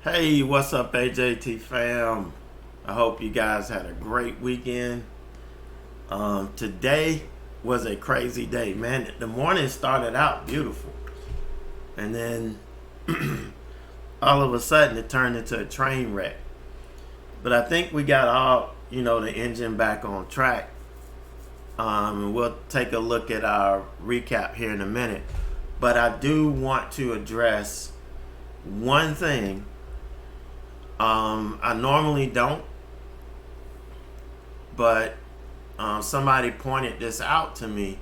Hey, what's up, AJT fam? I hope you guys had a great weekend. Today was a crazy day, man. The morning started out beautiful, and then all of a sudden it turned into a train wreck. But I think we got the engine back on track. And we'll take a look at our recap here in a minute. But I do want to address one thing. I normally don't, but somebody pointed this out to me,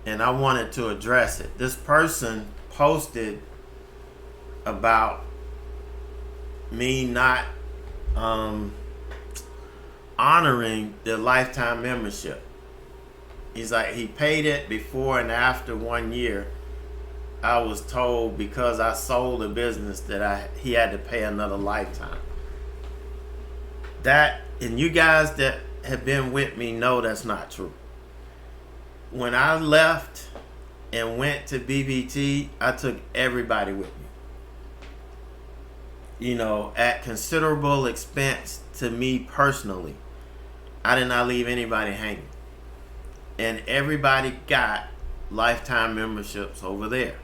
and I wanted to address it. This person posted about me not honoring the lifetime membership. He's like, he paid it before and after 1 year. I was told because I sold a business that he had to pay another lifetime. That, and you guys that have been with me know that's not true. When I left and went to BBT, I took everybody with me. At considerable expense to me personally. I did not leave anybody hanging. And everybody got lifetime memberships over there.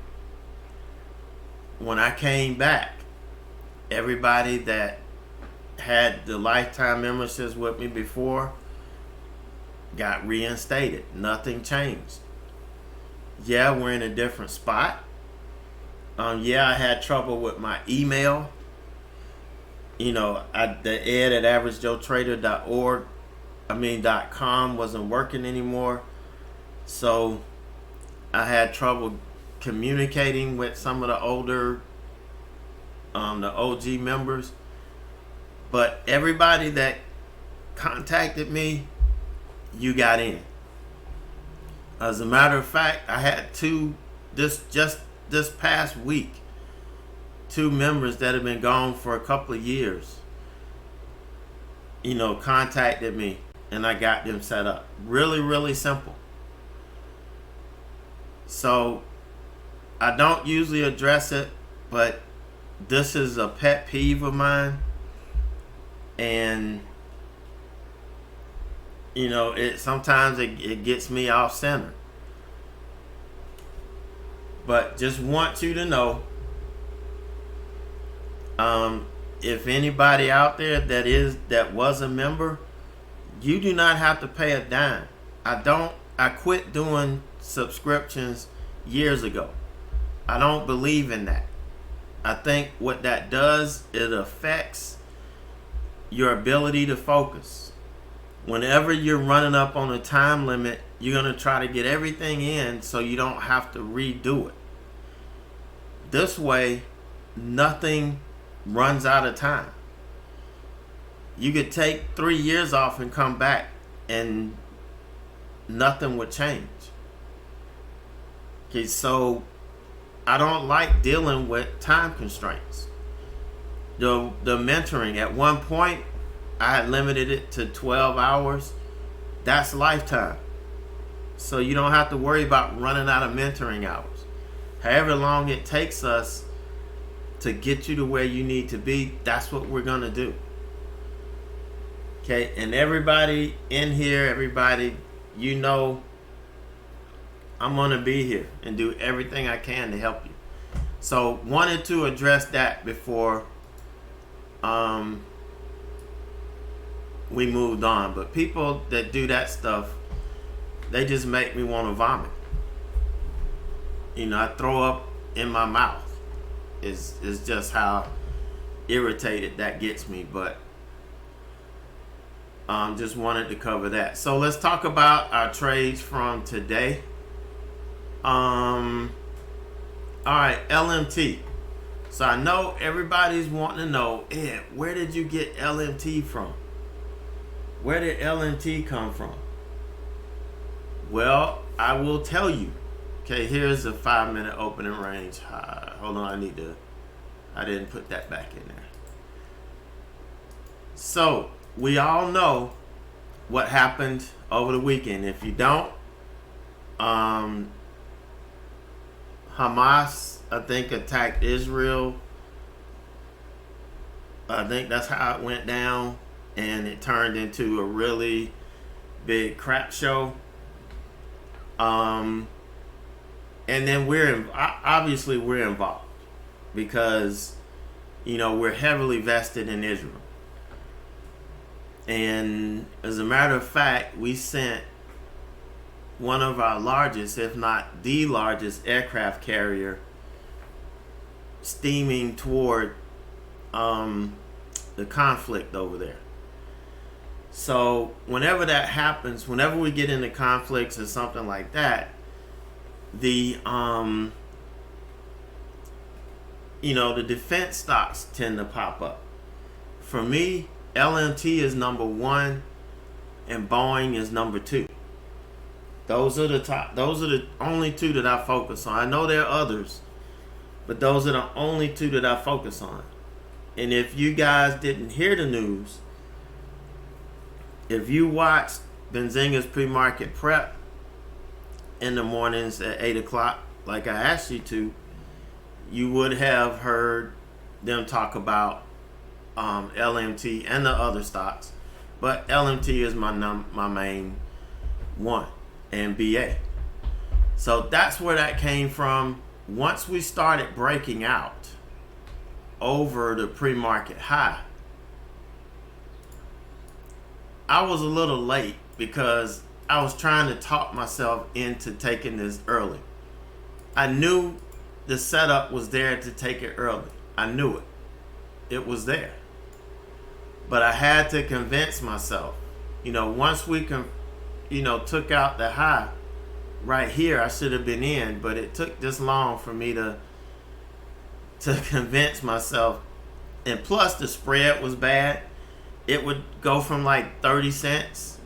When I came back, everybody that had the lifetime memberships with me before got reinstated. Nothing changed. Yeah, we're in a different spot. I had trouble with my email. The ed at averagejoetrader.com wasn't working anymore. So I had trouble communicating with some of the older, the OG members. But everybody that contacted me, you got in. As a matter of fact, I had this past week, two members that have been gone for a couple of years, contacted me, and I got them set up. Really, really simple. So I don't usually address it, but this is a pet peeve of mine. And sometimes it gets me off center. But just want you to know, if anybody out there that was a member, you do not have to pay a dime. I quit doing subscriptions years ago. I don't believe in that. I think what that does, it affects your ability to focus. Whenever you're running up on a time limit, you're going to try to get everything in so you don't have to redo it. This way, nothing runs out of time. You could take 3 years off and come back and nothing would change. Okay, so I don't like dealing with time constraints. The mentoring, at one point, I had limited it to 12 hours. That's lifetime. So you don't have to worry about running out of mentoring hours. However long it takes us to get you to where you need to be, that's what we're going to do. Okay, and everybody in here, I'm going to be here and do everything I can to help you. So wanted to address that before we moved on. But people that do that stuff, they just make me want to vomit. I throw up in my mouth. Is just how irritated that gets me. But just wanted to cover that. So let's talk about our trades from today. All right, LMT. So I know everybody's wanting to know, Ed, where did you get LMT from? Where did LMT come from? Well, I will tell you. Okay, here's a 5-minute opening range high. Hold on, I didn't put that back in there. So we all know what happened over the weekend. If you don't, Hamas, I think, attacked Israel I think that's how it went down, and it turned into a really big crap show. And then obviously we're involved because we're heavily vested in Israel. And as a matter of fact, we sent one of our largest, if not the largest, aircraft carrier steaming toward the conflict over there. So whenever that happens, whenever we get into conflicts or something like that, the the defense stocks tend to pop up. For me, LMT is number one and Boeing is number two. Those are the only two that I focus on. I know there are others, but those are the only two that I focus on. And if you guys didn't hear the news, if you watched Benzinga's pre-market prep in the mornings at 8 o'clock, like I asked you to, you would have heard them talk about LMT and the other stocks. But LMT is my main one, and BA. So that's where that came from. Once we started breaking out over the pre-market high, I was a little late because I was trying to talk myself into taking this early. I knew the setup was there to take it early. I knew it. It was there. But I had to convince myself. Once we took out the high right here, I should have been in, but it took this long for me to convince myself. And plus the spread was bad. It would go from like 30 cents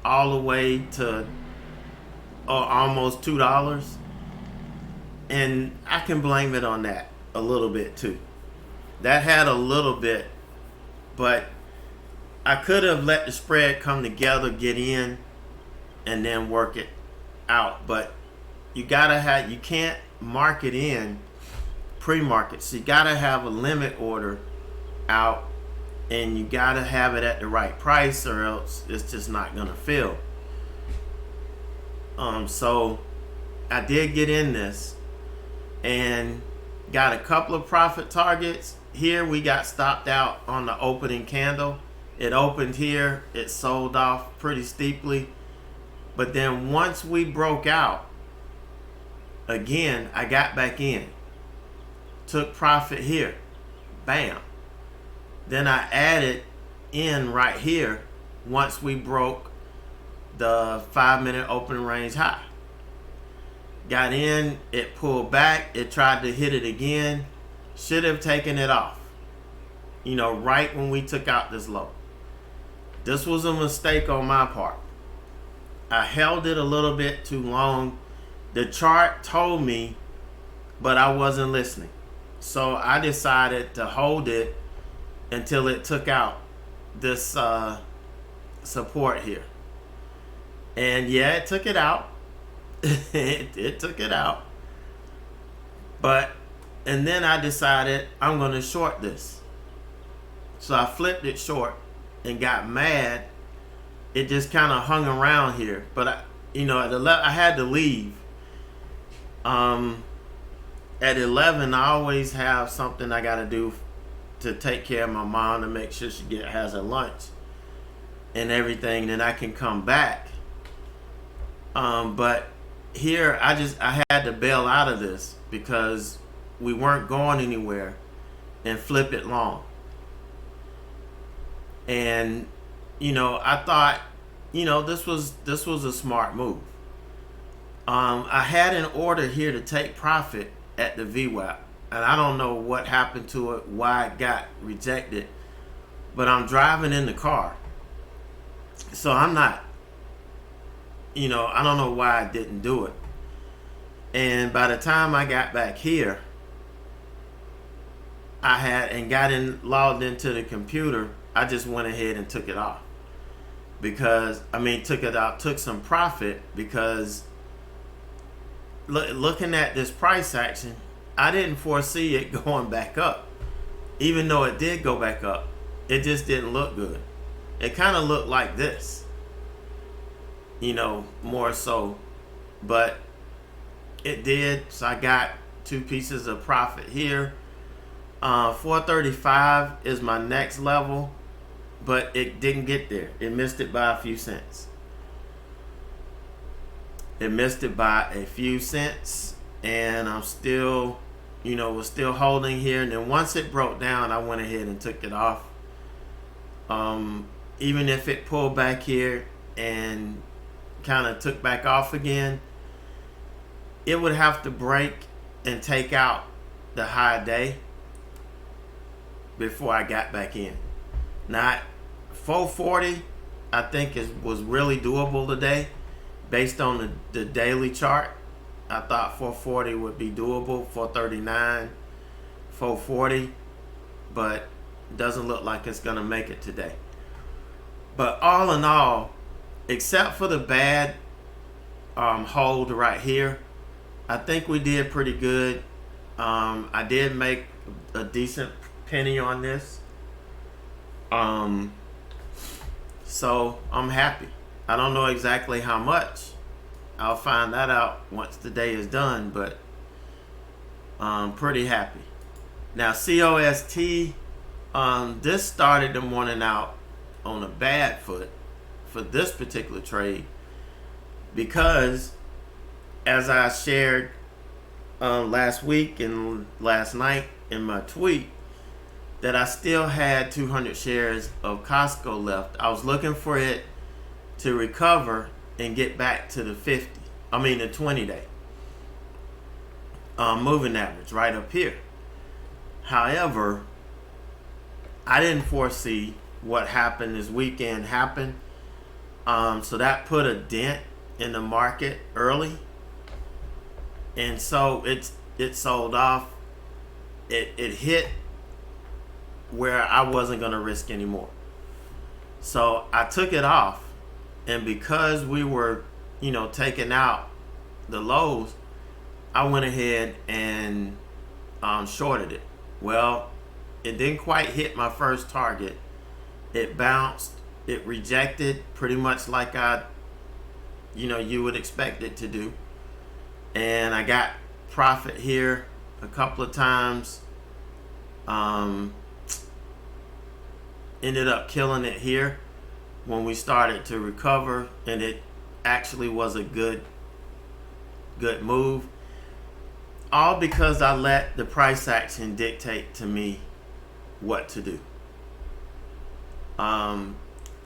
all the way to almost $2. And I can blame it on that a little bit too. That had a little bit, but I could have let the spread come together, get in, and then work it out. But you can't market in pre-market. So you gotta have a limit order out, and you gotta have it at the right price, or else it's just not gonna fill. So I did get in this and got a couple of profit targets. Here we got stopped out on the opening candle. It opened here, it sold off pretty steeply. But then once we broke out, again, I got back in. Took profit here. Bam. Then I added in right here once we broke the 5-minute open range high. Got in, it pulled back, it tried to hit it again. Should have taken it off, right when we took out this low. This was a mistake on my part. I held it a little bit too long. The chart told me, but I wasn't listening. So I decided to hold it until it took out this support here. And yeah, it took it out. it took it out. And then I decided I'm going to short this. So I flipped it short and got mad. It just kind of hung around here. But I had to leave. At 11, I always have something I got to do to take care of my mom, to make sure she has her lunch and everything. Then I can come back. But here I had to bail out of this because we weren't going anywhere, and flip it long. And I thought this was a smart move. I had an order here to take profit at the VWAP, and I don't know what happened to it, why it got rejected, but I'm driving in the car, so I'm not, I don't know why I didn't do it. And by the time I got back here, logged into the computer, I just went ahead and took it off. Took some profit because looking at this price action, I didn't foresee it going back up. even though it did go back up, it just didn't look good. It kind of looked like this, more so, but it did. So I got 2 pieces of profit here. 435 is my next level, but it didn't get there. It missed it by a few cents. And I'm still, was still holding here. And then once it broke down, I went ahead and took it off. Even if it pulled back here and kind of took back off again, it would have to break and take out the high day before I got back in. Now, 440, I think was really doable today based on the daily chart. I thought 440 would be doable, 439, 440, but it doesn't look like it's going to make it today. But all in all, except for the bad hold right here, I think we did pretty good. I did make a decent penny on this. So I'm happy. I don't know exactly how much. I'll find that out once the day is done, but I'm pretty happy. Now COST, this started the morning out on a bad foot for this particular trade because, as I shared last week and last night in my tweet, that I still had 200 shares of Costco left. I was looking for it to recover and get back to the 20-day moving average right up here. However, I didn't foresee what happened this weekend happened. So that put a dent in the market early. And so it sold off. It hit where I wasn't going to risk anymore. So I took it off. And because we were, taking out the lows, I went ahead and shorted it. Well, it didn't quite hit my first target. It bounced. It rejected pretty much like you would expect it to do. And I got profit here a couple of times. Ended up killing it here when we started to recover, and it actually was a good move. All because I let the price action dictate to me what to do. I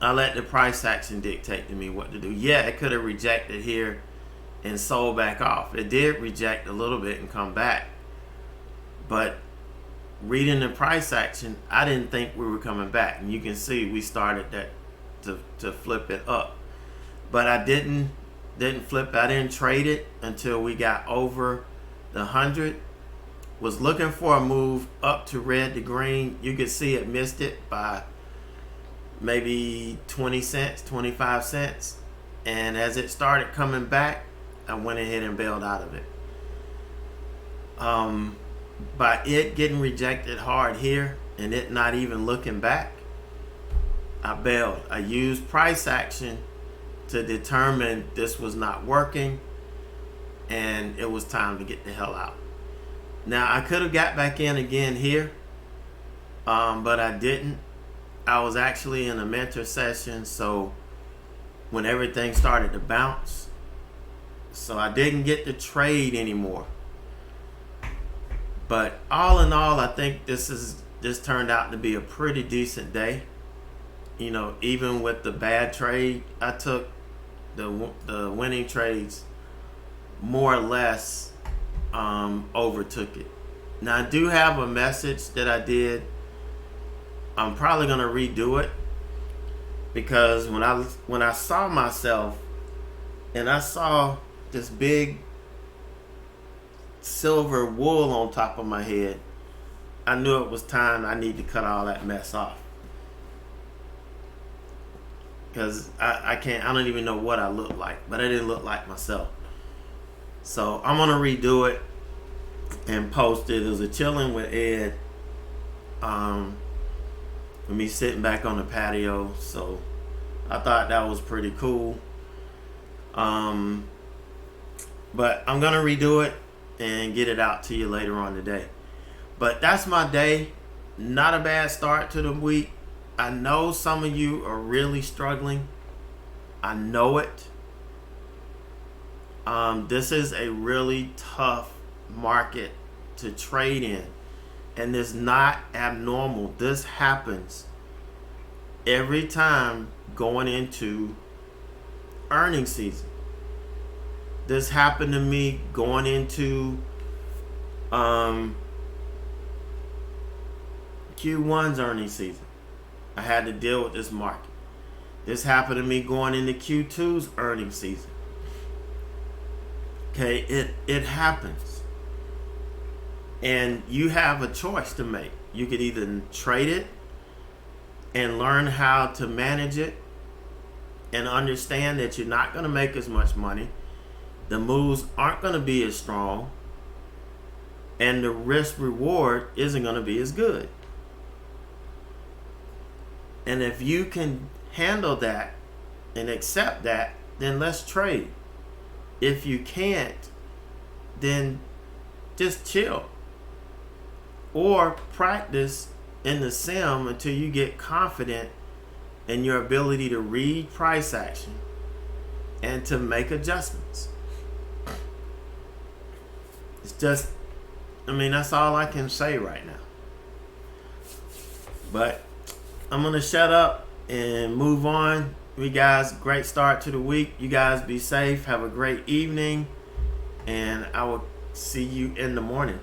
let the price action dictate to me what to do. Yeah, it could have rejected here and sold back off. It did reject a little bit and come back. But reading the price action, I didn't think we were coming back. And you can see we started that to flip it up. But I didn't flip. I didn't trade it until we got over the 100. Was looking for a move up to red to green. You could see it missed it by maybe 20 cents, 25 cents. And as it started coming back, I went ahead and bailed out of it. By it getting rejected hard here and it not even looking back, I bailed. I used price action to determine this was not working and it was time to get the hell out. Now, I could have got back in again here, but I didn't. I was actually in a mentor session, so when everything started to bounce, so I didn't get to trade anymore. But all in all, I think this turned out to be a pretty decent day. Even with the bad trade, I took the winning trades more or less overtook it. Now I do have a message that I did. I'm probably gonna redo it because when I saw myself and I saw this big silver wool on top of my head, I knew it was time. I need to cut all that mess off because I don't even know what I look like, but I didn't look like myself. So I'm gonna redo it and post it. It was a chilling with Ed with me sitting back on the patio. So I thought that was pretty cool. But I'm gonna redo it and get it out to you later on today. But that's my day. Not a bad start to the week. I know some of you are really struggling. I know it. This is a really tough market to trade in, and it's not abnormal. This happens every time going into earnings season. This happened to me going into Q1's earnings season. I had to deal with this market. This happened to me going into Q2's earnings season. Okay, it happens. And you have a choice to make. You could either trade it and learn how to manage it and understand that you're not going to make as much money. The moves aren't going to be as strong. And the risk reward isn't going to be as good. And if you can handle that and accept that, then let's trade. If you can't, then just chill. Or practice in the sim until you get confident in your ability to read price action and to make adjustments. It's just, that's all I can say right now. But I'm going to shut up and move on. You guys, great start to the week. You guys be safe. Have a great evening. And I will see you in the morning.